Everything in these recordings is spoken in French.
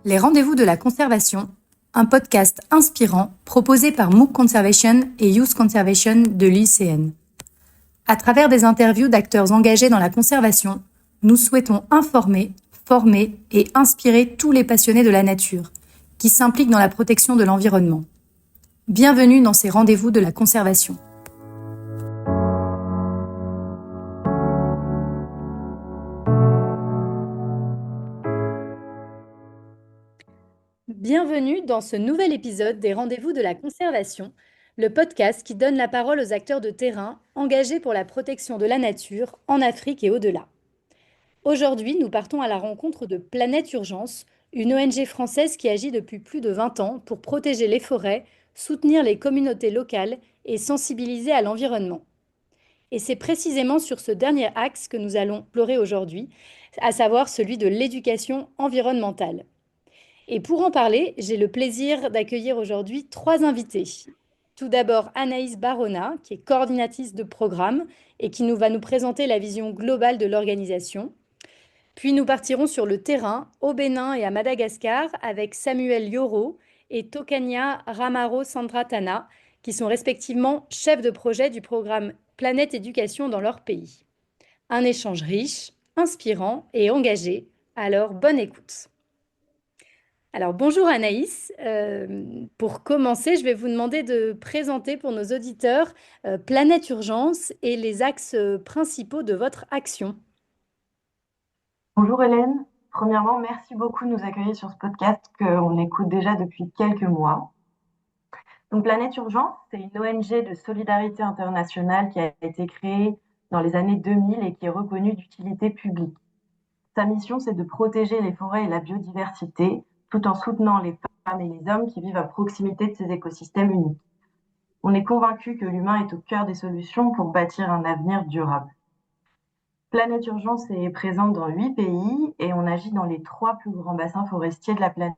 Les rendez-vous de la conservation, un podcast inspirant proposé par MOOC Conservation et Youth Conservation de l'ICN. À travers des interviews d'acteurs engagés dans la conservation, nous souhaitons informer, former et inspirer tous les passionnés de la nature qui s'impliquent dans la protection de l'environnement. Bienvenue dans ces rendez-vous de la conservation. Bienvenue dans ce nouvel épisode des Rendez-vous de la conservation, le podcast qui donne la parole aux acteurs de terrain engagés pour la protection de la nature en Afrique et au-delà. Aujourd'hui, nous partons à la rencontre de Planète Urgence, une ONG française qui agit depuis plus de 20 ans pour protéger les forêts, soutenir les communautés locales et sensibiliser à l'environnement. Et c'est précisément sur ce dernier axe que nous allons explorer aujourd'hui, à savoir celui de l'éducation environnementale. Et pour en parler, j'ai le plaisir d'accueillir aujourd'hui 3 invités. Tout d'abord, Anaïs Barona, qui est coordinatrice de programme et qui va nous présenter la vision globale de l'organisation. Puis nous partirons sur le terrain, au Bénin et à Madagascar, avec Samuel Yoro et Tokania Ramaro Sandratana, qui sont respectivement chefs de projet du programme Planète Éducation dans leur pays. Un échange riche, inspirant et engagé. Alors, bonne écoute. Alors, bonjour Anaïs. Pour commencer, je vais vous demander de présenter pour nos auditeurs Planète Urgence et les axes principaux de votre action. Bonjour Hélène. Premièrement, merci beaucoup de nous accueillir sur ce podcast qu'on écoute déjà depuis quelques mois. Donc, Planète Urgence, c'est une ONG de solidarité internationale qui a été créée dans les années 2000 et qui est reconnue d'utilité publique. Sa mission, c'est de protéger les forêts et la biodiversité tout en soutenant les femmes et les hommes qui vivent à proximité de ces écosystèmes uniques. On est convaincu que l'humain est au cœur des solutions pour bâtir un avenir durable. Planète Urgence est présente dans 8 pays et on agit dans les 3 plus grands bassins forestiers de la planète,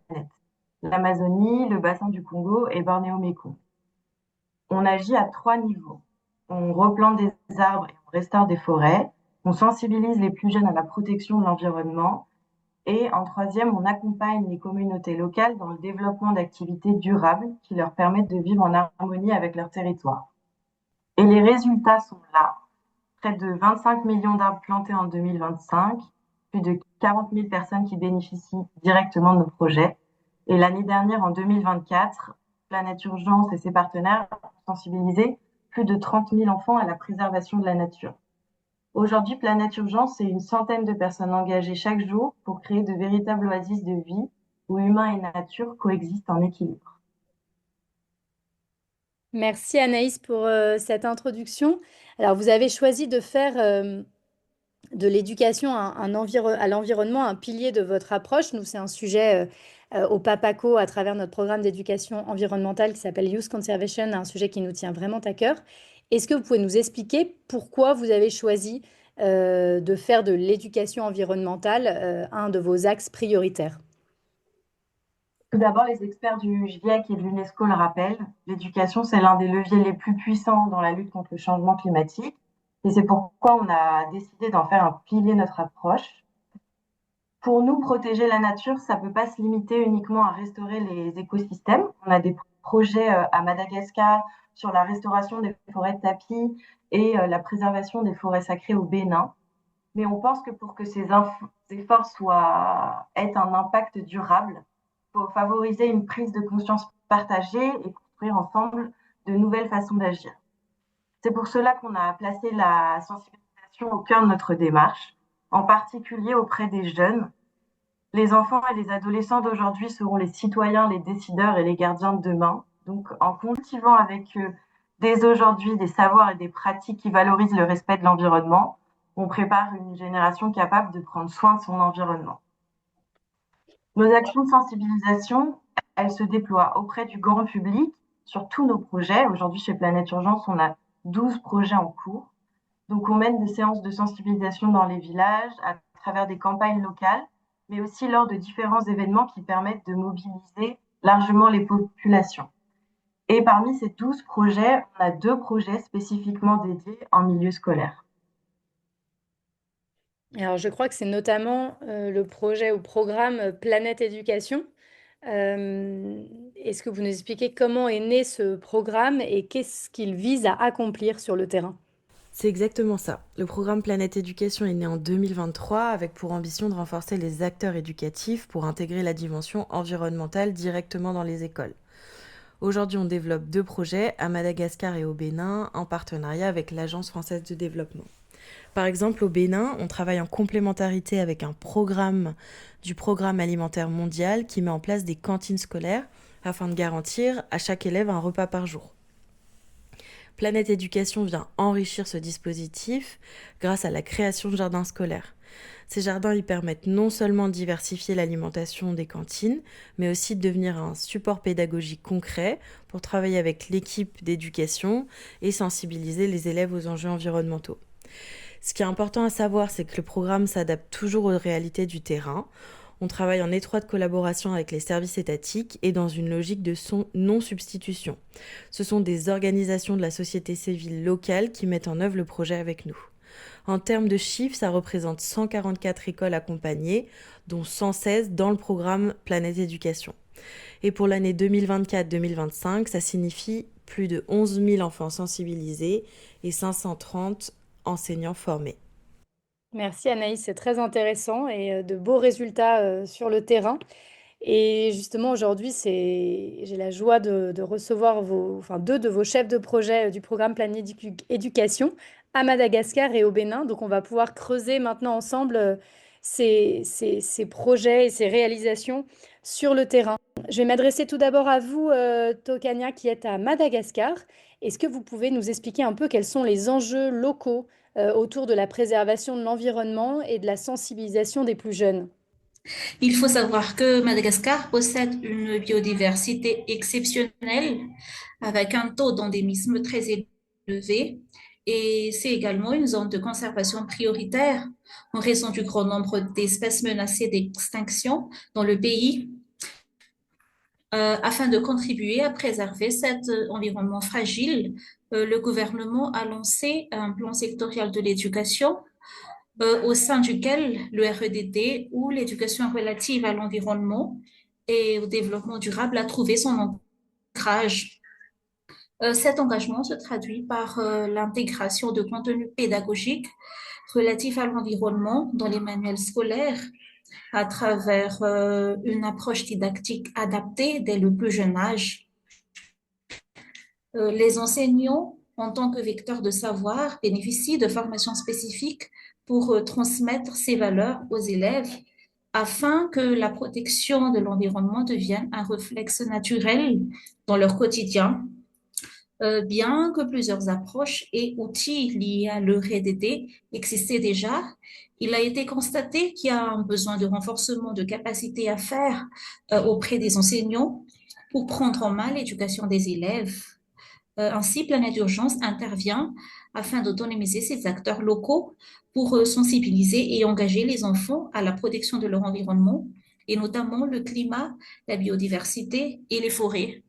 l'Amazonie, le bassin du Congo et Bornéo-Mékong. On agit à 3 niveaux. On replante des arbres et on restaure des forêts. On sensibilise les plus jeunes à la protection de l'environnement. Et en troisième, on accompagne les communautés locales dans le développement d'activités durables qui leur permettent de vivre en harmonie avec leur territoire. Et les résultats sont là. Près de 25 millions d'arbres plantés en 2025, plus de 40 000 personnes qui bénéficient directement de nos projets. Et l'année dernière, en 2024, Planète Urgence et ses partenaires ont sensibilisé plus de 30 000 enfants à la préservation de la nature. Aujourd'hui, Planète Urgence, c'est une centaine de personnes engagées chaque jour pour créer de véritables oasis de vie où humain et nature coexistent en équilibre. Merci Anaïs pour cette introduction. Alors, vous avez choisi de faire de l'éducation à l'environnement un pilier de votre approche. Nous, c'est un sujet au PAPACO à travers notre programme d'éducation environnementale qui s'appelle Youth Conservation, un sujet qui nous tient vraiment à cœur. Est-ce que vous pouvez nous expliquer pourquoi vous avez choisi de faire de l'éducation environnementale un de vos axes prioritaires? Tout d'abord, les experts du GIEC et de l'UNESCO le rappellent, l'éducation, c'est l'un des leviers les plus puissants dans la lutte contre le changement climatique. Et c'est pourquoi on a décidé d'en faire un pilier de notre approche. Pour nous, protéger la nature, ça ne peut pas se limiter uniquement à restaurer les écosystèmes. On a des projets à Madagascar sur la restauration des forêts de tapis et la préservation des forêts sacrées au Bénin. Mais on pense que pour que ces efforts aient un impact durable, il faut favoriser une prise de conscience partagée et construire ensemble de nouvelles façons d'agir. C'est pour cela qu'on a placé la sensibilisation au cœur de notre démarche, en particulier auprès des jeunes. Les enfants et les adolescents d'aujourd'hui seront les citoyens, les décideurs et les gardiens de demain. Donc, en cultivant avec eux dès aujourd'hui des savoirs et des pratiques qui valorisent le respect de l'environnement, on prépare une génération capable de prendre soin de son environnement. Nos actions de sensibilisation, elles se déploient auprès du grand public sur tous nos projets. Aujourd'hui, chez Planète Urgence, on a 12 projets en cours. Donc, on mène des séances de sensibilisation dans les villages, à travers des campagnes locales, mais aussi lors de différents événements qui permettent de mobiliser largement les populations. Et parmi ces 12 projets, on a 2 projets spécifiquement dédiés en milieu scolaire. Alors, je crois que c'est notamment le projet ou programme Planète Éducation. Est-ce que vous nous expliquez comment est né ce programme et qu'est-ce qu'il vise à accomplir sur le terrain? C'est exactement ça. Le programme Planète Éducation est né en 2023 avec pour ambition de renforcer les acteurs éducatifs pour intégrer la dimension environnementale directement dans les écoles. Aujourd'hui, on développe 2 projets à Madagascar et au Bénin en partenariat avec l'Agence française de développement. Par exemple, au Bénin, on travaille en complémentarité avec un programme du Programme alimentaire mondial qui met en place des cantines scolaires afin de garantir à chaque élève un repas par jour. Planète Éducation vient enrichir ce dispositif grâce à la création de jardins scolaires. Ces jardins y permettent non seulement de diversifier l'alimentation des cantines, mais aussi de devenir un support pédagogique concret pour travailler avec l'équipe d'éducation et sensibiliser les élèves aux enjeux environnementaux. Ce qui est important à savoir, c'est que le programme s'adapte toujours aux réalités du terrain. On travaille en étroite collaboration avec les services étatiques et dans une logique de non-substitution. Ce sont des organisations de la société civile locale qui mettent en œuvre le projet avec nous. En termes de chiffres, ça représente 144 écoles accompagnées, dont 116 dans le programme Planète Éducation. Et pour l'année 2024-2025, ça signifie plus de 11 000 enfants sensibilisés et 530 enseignants formés. Merci Anaïs, c'est très intéressant et de beaux résultats sur le terrain. Et justement, aujourd'hui, j'ai la joie de recevoir deux de vos chefs de projet du programme Planète Éducation à Madagascar et au Bénin. Donc, on va pouvoir creuser maintenant ensemble ces projets et ces réalisations sur le terrain. Je vais m'adresser tout d'abord à vous, Tokania, qui êtes à Madagascar. Est-ce que vous pouvez nous expliquer un peu quels sont les enjeux locaux autour de la préservation de l'environnement et de la sensibilisation des plus jeunes? Il faut savoir que Madagascar possède une biodiversité exceptionnelle avec un taux d'endémisme très élevé et c'est également une zone de conservation prioritaire en raison du grand nombre d'espèces menacées d'extinction dans le pays. Afin de contribuer à préserver cet environnement fragile, le gouvernement a lancé un plan sectoriel de l'éducation au sein duquel le REDD ou l'éducation relative à l'environnement et au développement durable a trouvé son ancrage. Cet engagement se traduit par l'intégration de contenus pédagogiques relatifs à l'environnement dans les manuels scolaires à travers une approche didactique adaptée dès le plus jeune âge. Les enseignants, en tant que vecteurs de savoir, bénéficient de formations spécifiques pour transmettre ces valeurs aux élèves afin que la protection de l'environnement devienne un réflexe naturel dans leur quotidien. Bien que plusieurs approches et outils liés à l'ERDD existaient déjà, il a été constaté qu'il y a un besoin de renforcement de capacité à faire auprès des enseignants pour prendre en main l'éducation des élèves. Ainsi, Planète Urgence intervient afin d'autonomiser ces acteurs locaux pour sensibiliser et engager les enfants à la protection de leur environnement, et notamment le climat, la biodiversité et les forêts.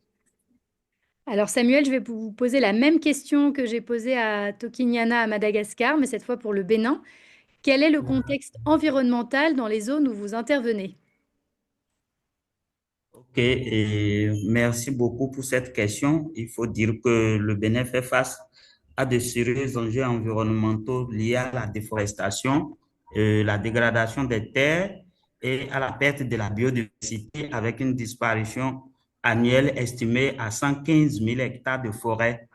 Alors Samuel, je vais vous poser la même question que j'ai posée à Tokinyana à Madagascar, mais cette fois pour le Bénin. Quel est le contexte environnemental dans les zones où vous intervenez? Ok, et merci beaucoup pour cette question. Il faut dire que le Bénin fait face à de sérieux enjeux environnementaux liés à la déforestation, la dégradation des terres et à la perte de la biodiversité avec une disparition annuelle estimée à 115 000 hectares de forêt.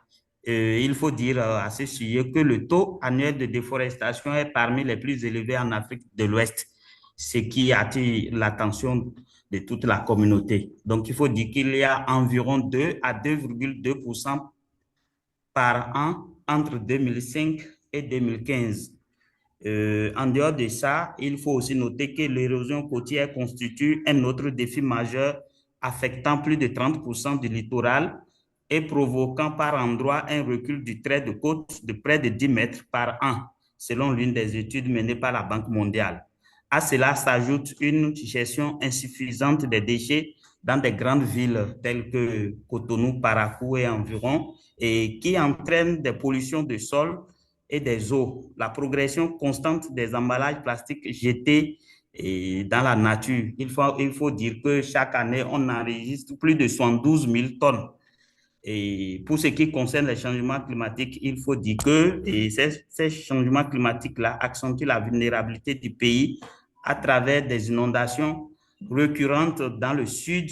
Il faut dire à ce sujet que le taux annuel de déforestation est parmi les plus élevés en Afrique de l'Ouest, ce qui attire l'attention de toute la communauté. Donc, il faut dire qu'il y a environ 2 à 2,2% par an entre 2005 et 2015. En dehors de ça, il faut aussi noter que l'érosion côtière constitue un autre défi majeur affectant plus de 30% du littoral et provoquant par endroits un recul du trait de côte de près de 10 mètres par an, selon l'une des études menées par la Banque mondiale. À cela s'ajoute une gestion insuffisante des déchets dans des grandes villes telles que Cotonou, Parakou et environ, et qui entraîne des pollutions de sol et des eaux. La progression constante des emballages plastiques jetés et dans la nature. Il faut dire que chaque année, on enregistre plus de 72 000 tonnes. Et pour ce qui concerne les changements climatiques, il faut dire que ces changements climatiques-là accentuent la vulnérabilité du pays à travers des inondations récurrentes dans le sud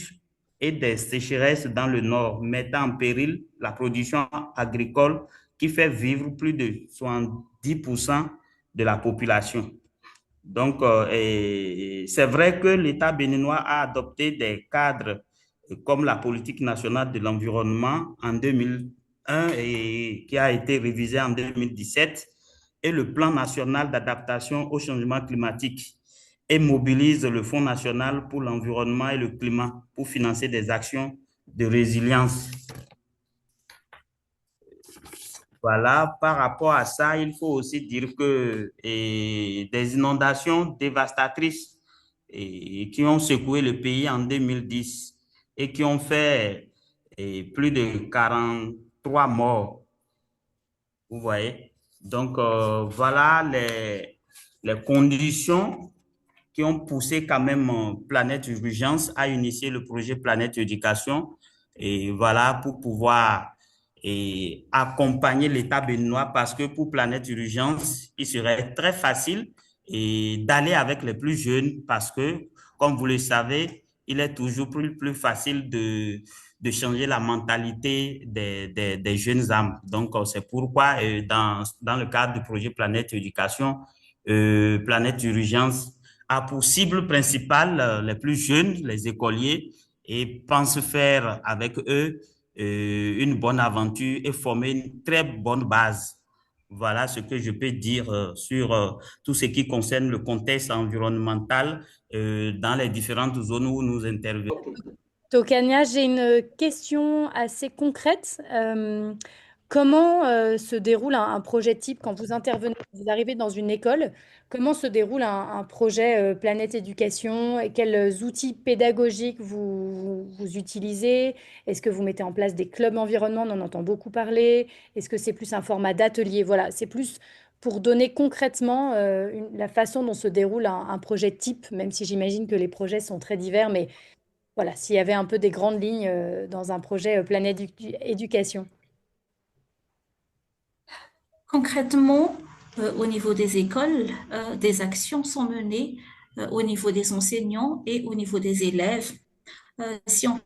et des sécheresses dans le nord, mettant en péril la production agricole qui fait vivre plus de 70% de la population. Donc, c'est vrai que l'État béninois a adopté des cadres comme la politique nationale de l'environnement en 2001 et qui a été révisée en 2017 et le plan national d'adaptation au changement climatique et mobilise le Fonds national pour l'environnement et le climat pour financer des actions de résilience. Voilà, par rapport à ça, il faut aussi dire que des inondations dévastatrices qui ont secoué le pays en 2010 et qui ont fait plus de 43 morts, vous voyez. Donc, voilà les conditions qui ont poussé quand même Planète Urgence à initier le projet Planète Éducation. Et voilà, pour pouvoir accompagner l'État béninois parce que pour Planète Urgence, il serait très facile d'aller avec les plus jeunes parce que, comme vous le savez, il est toujours plus facile de changer la mentalité des jeunes âmes. Donc, c'est pourquoi dans le cadre du projet Planète Éducation, Planète Urgence a pour cible principale les plus jeunes, les écoliers, et pense faire avec eux une bonne aventure et former une très bonne base. Voilà ce que je peux dire sur tout ce qui concerne le contexte environnemental dans les différentes zones où nous intervenons. Tokania, j'ai une question assez concrète. Comment se déroule un projet type quand vous intervenez, vous arrivez dans une école? Comment se déroule un projet Planète Éducation? Et quels outils pédagogiques vous utilisez? Est-ce que vous mettez en place des clubs environnement? On en entend beaucoup parler. Est-ce que c'est plus un format d'atelier? Voilà, c'est plus pour donner concrètement la façon dont se déroule un projet type, même si j'imagine que les projets sont très divers, mais voilà, s'il y avait un peu des grandes lignes dans un projet Planète Éducation. Concrètement, au niveau des écoles, des actions sont menées au niveau des enseignants et au niveau des élèves. Si on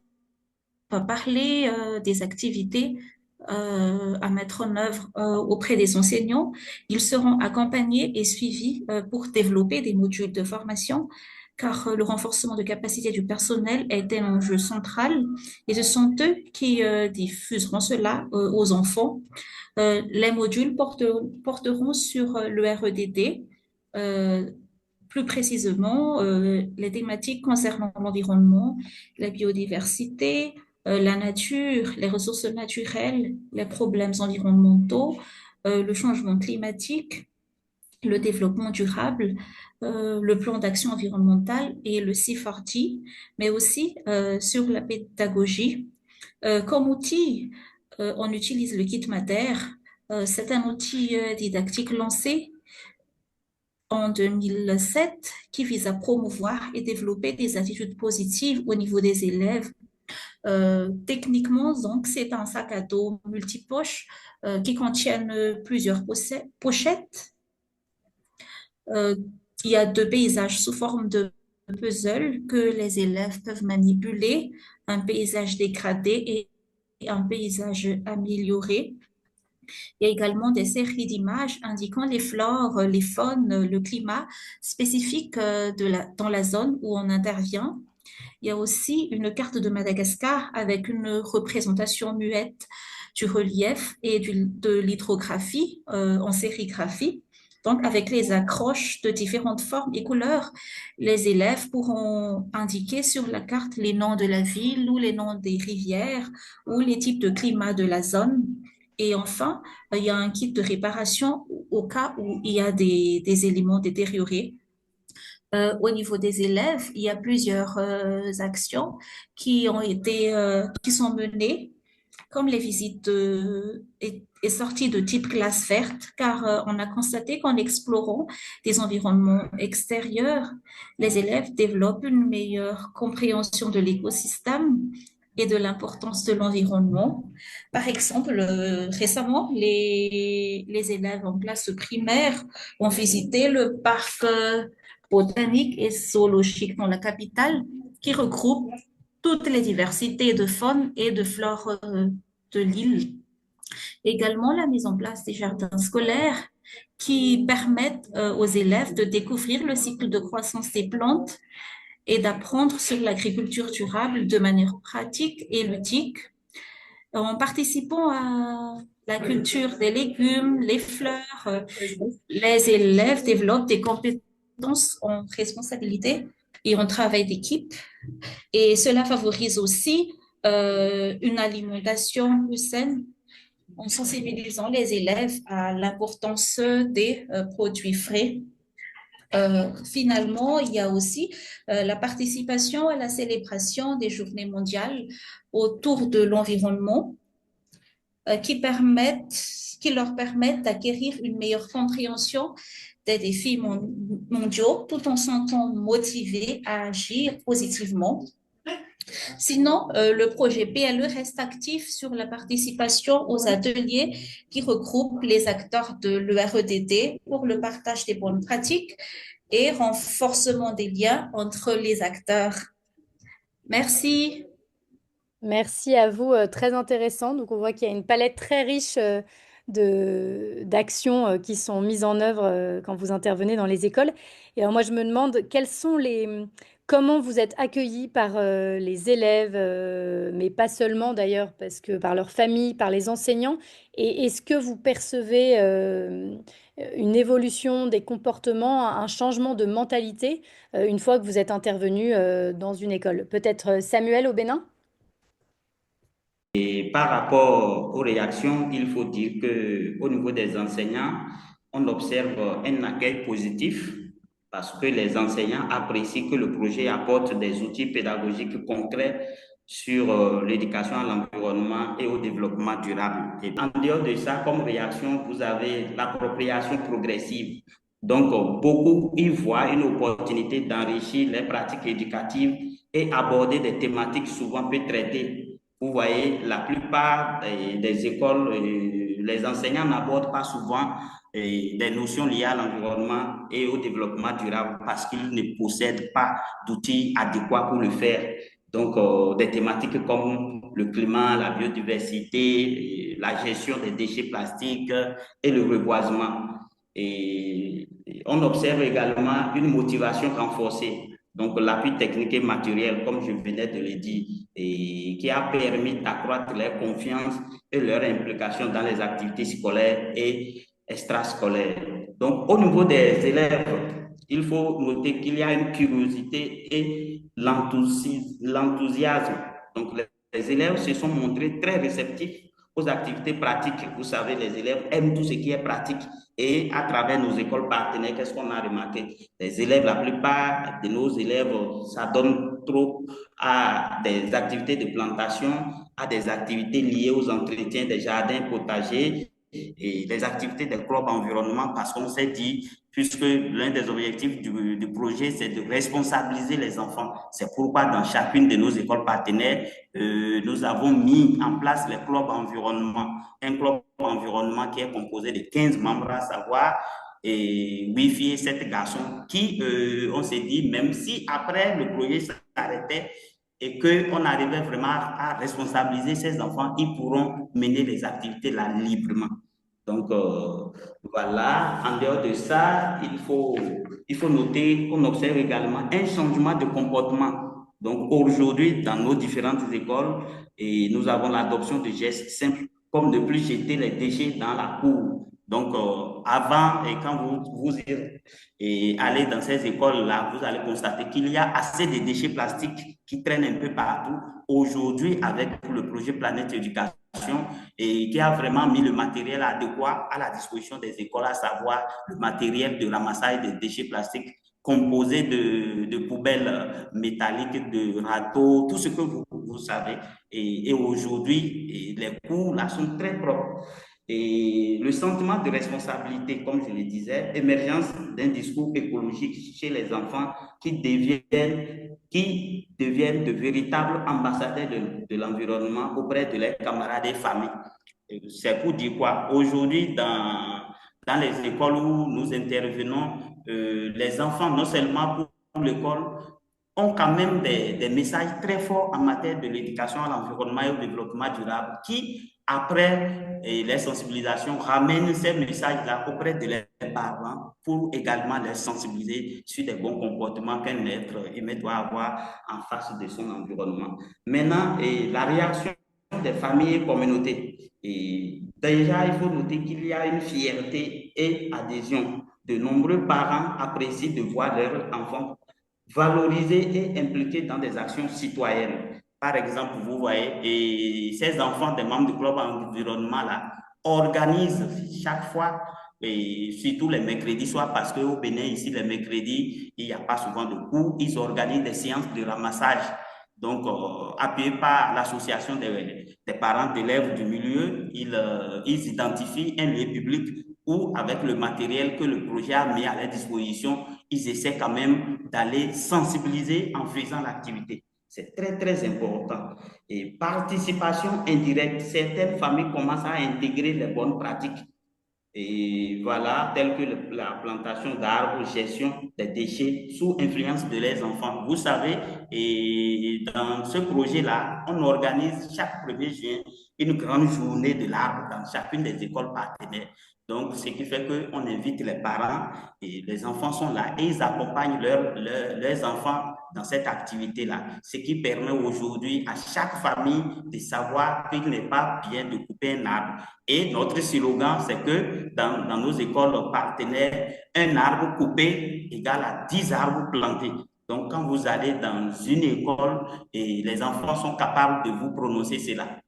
va parler des activités à mettre en œuvre auprès des enseignants, ils seront accompagnés et suivis pour développer des modules de formation, car le renforcement de capacité du personnel est un enjeu central et ce sont eux qui diffuseront cela aux enfants. Les modules porteront sur le REDD, euh, plus précisément les thématiques concernant l'environnement, la biodiversité, la nature, les ressources naturelles, les problèmes environnementaux, le changement climatique, le développement durable, le plan d'action environnementale et le C40, mais aussi sur la pédagogie. Comme outil, on utilise le Kit Mater. C'est un outil didactique lancé en 2007 qui vise à promouvoir et développer des attitudes positives au niveau des élèves. Techniquement, donc, c'est un sac à dos multipoche qui contient plusieurs pochettes. Euh, il y a deux paysages sous forme de puzzle que les élèves peuvent manipuler, un paysage dégradé et un paysage amélioré. Il y a également des séries d'images indiquant les flores, les faunes, le climat spécifique dans la zone où on intervient. Il y a aussi une carte de Madagascar avec une représentation muette du relief et de l'hydrographie en sérigraphie. Donc, avec les accroches de différentes formes et couleurs, les élèves pourront indiquer sur la carte les noms de la ville ou les noms des rivières ou les types de climat de la zone. Et enfin, il y a un kit de réparation au cas où il y a des éléments détériorés. Au niveau des élèves, il y a plusieurs actions qui sont menées. comme les visites est sortie de type classe verte, car on a constaté qu'en explorant des environnements extérieurs, les élèves développent une meilleure compréhension de l'écosystème et de l'importance de l'environnement. Par exemple, récemment, les élèves en classe primaire ont visité le parc botanique et zoologique dans la capitale, qui regroupe toutes les diversités de faune et de flore de l'île. Également, la mise en place des jardins scolaires qui permettent aux élèves de découvrir le cycle de croissance des plantes et d'apprendre sur l'agriculture durable de manière pratique et ludique. En participant à la culture des légumes, les fleurs, les élèves développent des compétences en responsabilité et en travail d'équipe. Et cela favorise aussi une alimentation plus saine en sensibilisant les élèves à l'importance des produits frais. Finalement, il y a aussi la participation à la célébration des journées mondiales autour de l'environnement qui leur permettent d'acquérir une meilleure compréhension des défis mondiaux tout en s'entant motivés à agir positivement. Sinon, le projet PLE reste actif sur la participation aux ateliers qui regroupent les acteurs de l'EREDD pour le partage des bonnes pratiques et renforcement des liens entre les acteurs. Merci. Merci à vous, très intéressant. Donc, on voit qu'il y a une palette très riche d'actions qui sont mises en œuvre quand vous intervenez dans les écoles. Et alors, moi, je me demande comment vous êtes accueillis par les élèves, mais pas seulement d'ailleurs, parce que par leur famille, par les enseignants. Et est-ce que vous percevez une évolution des comportements, un changement de mentalité une fois que vous êtes intervenu dans une école? Peut-être Samuel au Bénin? Et par rapport aux réactions, il faut dire qu'au niveau des enseignants, on observe un accueil positif parce que les enseignants apprécient que le projet apporte des outils pédagogiques concrets sur l'éducation à l'environnement et au développement durable. Et en dehors de ça, comme réaction, vous avez l'appropriation progressive. Donc, beaucoup y voient une opportunité d'enrichir les pratiques éducatives et aborder des thématiques souvent peu traitées. Vous voyez, la plupart des écoles, les enseignants n'abordent pas souvent des notions liées à l'environnement et au développement durable parce qu'ils ne possèdent pas d'outils adéquats pour le faire. Donc, des thématiques comme le climat, la biodiversité, la gestion des déchets plastiques et le reboisement. Et on observe également une motivation renforcée. Donc, l'appui technique et matériel, comme je venais de le dire, et qui a permis d'accroître leur confiance et leur implication dans les activités scolaires et extrascolaires. Donc, au niveau des élèves, il faut noter qu'il y a une curiosité et l'enthousiasme. Donc, les élèves se sont montrés très réceptifs aux activités pratiques. Vous savez, les élèves aiment tout ce qui est pratique. Et à travers nos écoles partenaires, qu'est-ce qu'on a remarqué? Les élèves, la plupart de nos élèves, ça donne trop à des activités de plantation, à des activités liées aux entretiens des jardins potagers et des activités des clubs environnement parce qu'on s'est dit, puisque l'un des objectifs du projet, c'est de responsabiliser les enfants. C'est pourquoi dans chacune de nos écoles partenaires, nous avons mis en place les clubs environnement. Un club environnement qui est composé de 15 membres, à savoir et 8 filles et 7 garçons, qui, on s'est dit, même si après le projet s'arrêtait et qu'on arrivait vraiment à responsabiliser ces enfants, ils pourront mener les activités là librement. Donc, voilà, en dehors de ça, il faut noter qu'on observe également un changement de comportement. Donc, aujourd'hui, dans nos différentes écoles, et nous avons l'adoption de gestes simples, comme ne plus jeter les déchets dans la cour. Donc, avant, et quand vous allez dans ces écoles-là, vous allez constater qu'il y a assez de déchets plastiques qui traînent un peu partout. Aujourd'hui, avec le projet Planète Éducation, et qui a vraiment mis le matériel adéquat à la disposition des écoles, à savoir le matériel de ramassage des déchets plastiques composé de poubelles métalliques, de râteaux, tout ce que vous vous savez. Et aujourd'hui, les cours là sont très propres. Et le sentiment de responsabilité, comme je le disais, émergence d'un discours écologique chez les enfants qui deviennent de véritables ambassadeurs de l'environnement auprès de leurs camarades et familles. C'est pour dire quoi? Aujourd'hui, dans les écoles où nous intervenons, les enfants, non seulement pour l'école, ont quand même des messages très forts en matière de l'éducation à l'environnement et au développement durable qui, après les sensibilisations, ramènent ces messages-là auprès de leurs parents pour également les sensibiliser sur des bons comportements qu'un être humain doit avoir en face de son environnement. Maintenant, la réaction des familles et communautés. Et déjà, il faut noter qu'il y a une fierté et adhésion. De nombreux parents apprécient de voir leurs enfants valorisés et impliqués dans des actions citoyennes. Par exemple, vous voyez, et ces enfants des membres du club environnement là organisent chaque fois, et surtout les mercredis soirs, parce qu'au Bénin, ici, les mercredis, il n'y a pas souvent de cours, ils organisent des séances de ramassage. Donc, appuyés par l'association des parents d'élèves du milieu, ils identifient un lieu public où, avec le matériel que le projet a mis à leur disposition, ils essaient quand même d'aller sensibiliser en faisant l'activité. C'est très, très important. Et participation indirecte, certaines familles commencent à intégrer les bonnes pratiques. Et voilà, telles que la plantation d'arbres, gestion des déchets sous influence de leurs enfants. Vous savez, et dans ce projet-là, on organise chaque 1er juin une grande journée de l'arbre dans chacune des écoles partenaires. Donc, ce qui fait qu'on invite les parents et les enfants sont là et ils accompagnent leurs enfants dans cette activité-là. Ce qui permet aujourd'hui à chaque famille de savoir qu'il n'est pas bien de couper un arbre. Et notre slogan, c'est que dans nos écoles partenaires, un arbre coupé égale à 10 arbres plantés. Donc, quand vous allez dans une école et les enfants sont capables de vous prononcer cela.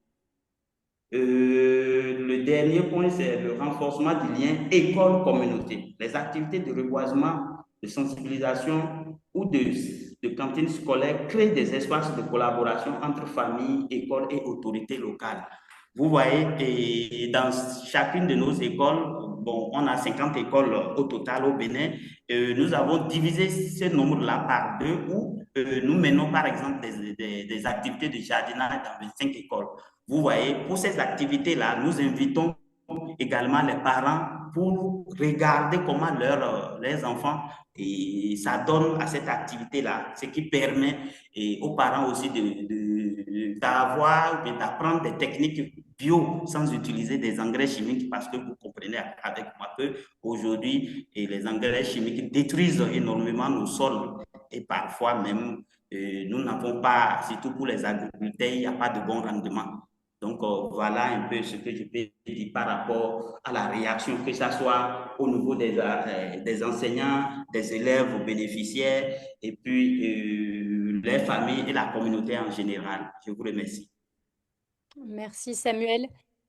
Le dernier point, c'est le renforcement du lien école-communauté. Les activités de reboisement, de sensibilisation ou de cantine scolaire créent des espaces de collaboration entre familles, écoles et autorités locales. Vous voyez, et dans chacune de nos écoles, bon, on a 50 écoles au total au Bénin, nous avons divisé ce nombre-là par deux où nous menons par exemple des activités de jardinage dans 25 écoles. Vous voyez, pour ces activités-là, nous invitons également les parents pour regarder comment leurs enfants s'adonnent à cette activité-là, ce qui permet aux parents aussi d'avoir ou d'apprendre des techniques bio sans utiliser des engrais chimiques parce que vous comprenez avec moi que aujourd'hui les engrais chimiques détruisent énormément nos sols et parfois même nous n'avons pas, surtout pour les agriculteurs, il n'y a pas de bon rendement. Donc, voilà un peu ce que je peux dire par rapport à la réaction, que ce soit au niveau des enseignants, des élèves, aux bénéficiaires, et puis les familles et la communauté en général. Je vous remercie. Merci Samuel.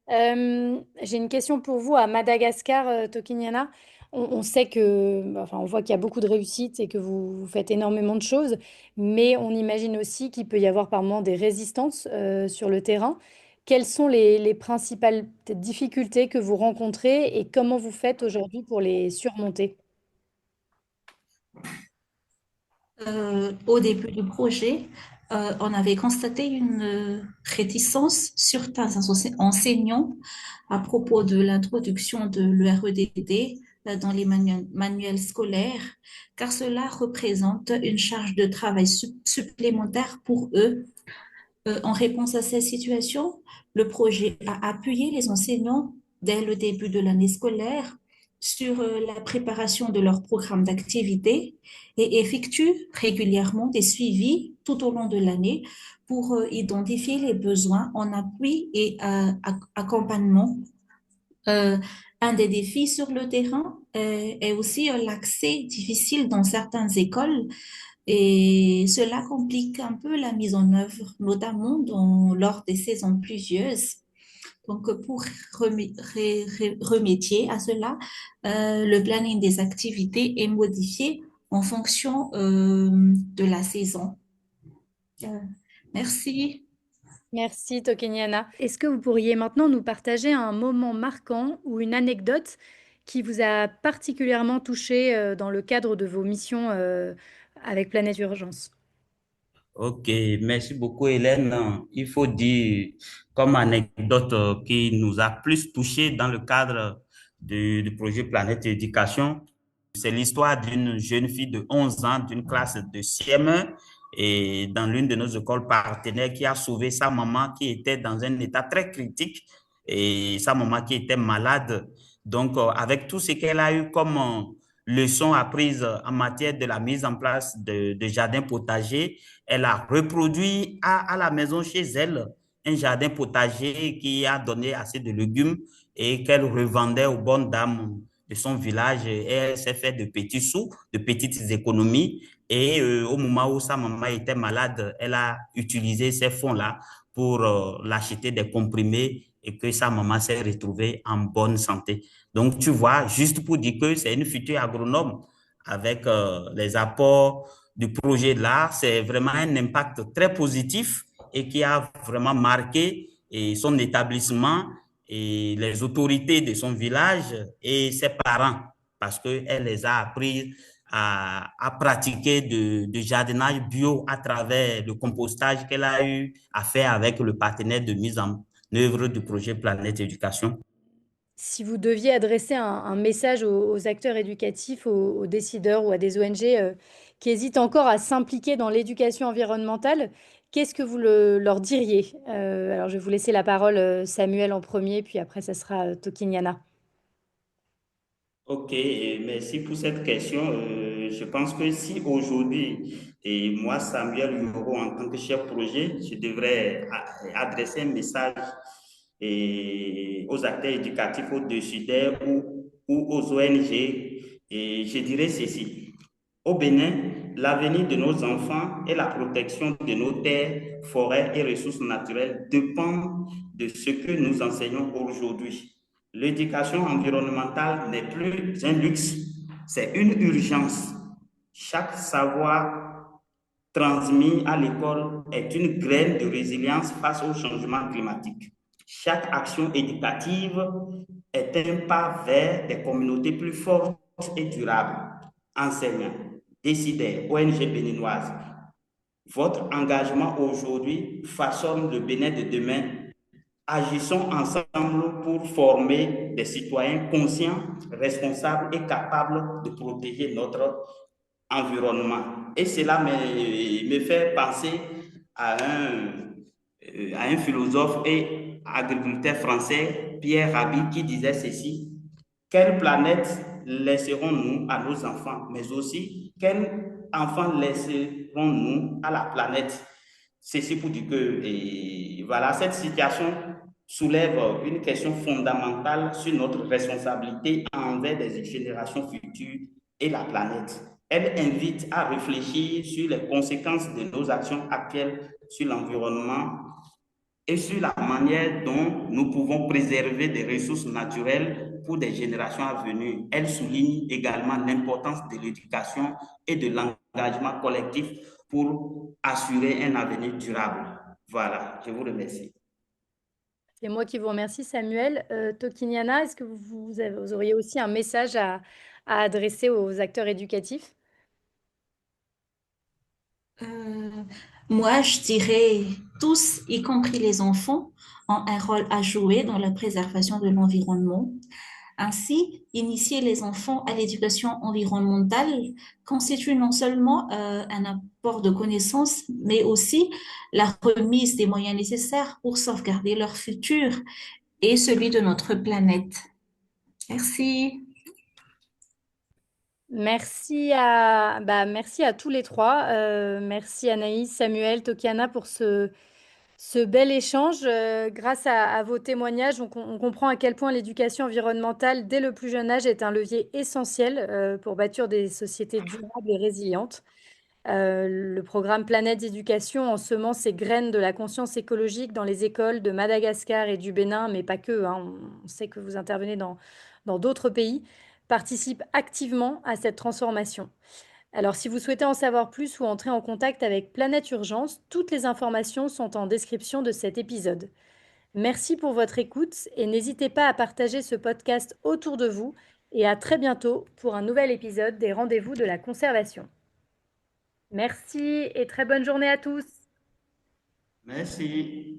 J'ai une question pour vous à Madagascar, Tokinyana. On sait que, enfin, on voit qu'il y a beaucoup de réussites et que vous faites énormément de choses, mais on imagine aussi qu'il peut y avoir par moments des résistances sur le terrain. Quelles sont les principales peut-être difficultés que vous rencontrez et comment vous faites aujourd'hui pour les surmonter? Au début du projet, on avait constaté une réticence sur certains enseignants à propos de l'introduction de l'EREDD dans les manuels scolaires, car cela représente une charge de travail supplémentaire pour eux. En réponse à cette situation, le projet a appuyé les enseignants dès le début de l'année scolaire sur la préparation de leur programme d'activité et effectue régulièrement des suivis tout au long de l'année pour identifier les besoins en appui et accompagnement. Euh, un des défis sur le terrain est aussi l'accès difficile dans certaines écoles et cela complique un peu la mise en œuvre, notamment lors des saisons pluvieuses. Donc, pour remédier à cela, le planning des activités est modifié en fonction de la saison. Euh, merci. Merci Tokenyana. Est-ce que vous pourriez maintenant nous partager un moment marquant ou une anecdote qui vous a particulièrement touché dans le cadre de vos missions avec Planète Urgence? Ok, merci beaucoup Hélène. Il faut dire comme anecdote qui nous a plus touché dans le cadre du projet Planète Éducation, c'est l'histoire d'une jeune fille de 11 ans d'une classe de CM1 et dans l'une de nos écoles partenaires qui a sauvé sa maman qui était dans un état très critique et sa maman qui était malade. Donc, avec tout ce qu'elle a eu comme leçon apprise en matière de la mise en place de jardins potagers, elle a reproduit à la maison chez elle un jardin potager qui a donné assez de légumes et qu'elle revendait aux bonnes dames de son village et elle s'est fait de petits sous, de petites économies. Et au moment où sa maman était malade, elle a utilisé ces fonds-là pour l'acheter des comprimés et que sa maman s'est retrouvée en bonne santé. Donc, tu vois, juste pour dire que c'est une future agronome avec les apports du projet là, c'est vraiment un impact très positif et qui a vraiment marqué et son établissement et les autorités de son village et ses parents parce qu'elle les a appris à pratiquer de jardinage bio à travers le compostage qu'elle a eu à faire avec le partenaire de mise en œuvre du projet Planète Éducation. Si vous deviez adresser un message aux acteurs éducatifs, aux décideurs ou à des ONG qui hésitent encore à s'impliquer dans l'éducation environnementale, qu'est-ce que vous leur diriez? Alors, je vais vous laisser la parole, Samuel en premier, puis après, ça sera Tokinyana. Ok, merci pour cette question. Je pense que si aujourd'hui, et moi, Samuel Yoro, en tant que chef projet, je devrais adresser un message aux acteurs éducatifs, aux décideurs ou aux ONG, et je dirais ceci. Au Bénin, l'avenir de nos enfants et la protection de nos terres, forêts et ressources naturelles dépendent de ce que nous enseignons aujourd'hui. L'éducation environnementale n'est plus un luxe, c'est une urgence. Chaque savoir transmis à l'école est une graine de résilience face au changement climatique. Chaque action éducative est un pas vers des communautés plus fortes et durables. Enseignants, décideurs, ONG béninoises, votre engagement aujourd'hui façonne le Bénin de demain. Agissons ensemble pour former des citoyens conscients, responsables et capables de protéger notre environnement. Et cela me fait penser à à un philosophe et agriculteur français, Pierre Rabhi, qui disait ceci: quelle planète laisserons-nous à nos enfants, mais aussi quels enfants laisserons-nous à la planète? Ceci pour dire que voilà, cette situation soulève une question fondamentale sur notre responsabilité envers des générations futures et la planète. Elle invite à réfléchir sur les conséquences de nos actions actuelles sur l'environnement et sur la manière dont nous pouvons préserver des ressources naturelles pour des générations à venir. Elle souligne également l'importance de l'éducation et de l'engagement collectif pour assurer un avenir durable. Voilà, je vous remercie. C'est moi qui vous remercie, Samuel. Tokinyana, est-ce que vous auriez aussi un message à adresser aux acteurs éducatifs? Euh, Moi, je dirais tous, y compris les enfants, ont un rôle à jouer dans la préservation de l'environnement. Ainsi, initier les enfants à l'éducation environnementale constitue non seulement un apport de connaissances, mais aussi la remise des moyens nécessaires pour sauvegarder leur futur et celui de notre planète. Merci. Merci à tous les trois. Merci Anaïs, Samuel, Tokiana pour ce bel échange. Grâce à vos témoignages, on comprend à quel point l'éducation environnementale dès le plus jeune âge est un levier essentiel pour bâtir des sociétés durables et résilientes. Le programme Planète d'éducation ensemence ces graines de la conscience écologique dans les écoles de Madagascar et du Bénin, mais pas que, hein. On sait que vous intervenez dans d'autres pays, participe activement à cette transformation. Alors, si vous souhaitez en savoir plus ou entrer en contact avec Planète Urgence, toutes les informations sont en description de cet épisode. Merci pour votre écoute et n'hésitez pas à partager ce podcast autour de vous et à très bientôt pour un nouvel épisode des Rendez-vous de la conservation. Merci et très bonne journée à tous. Merci.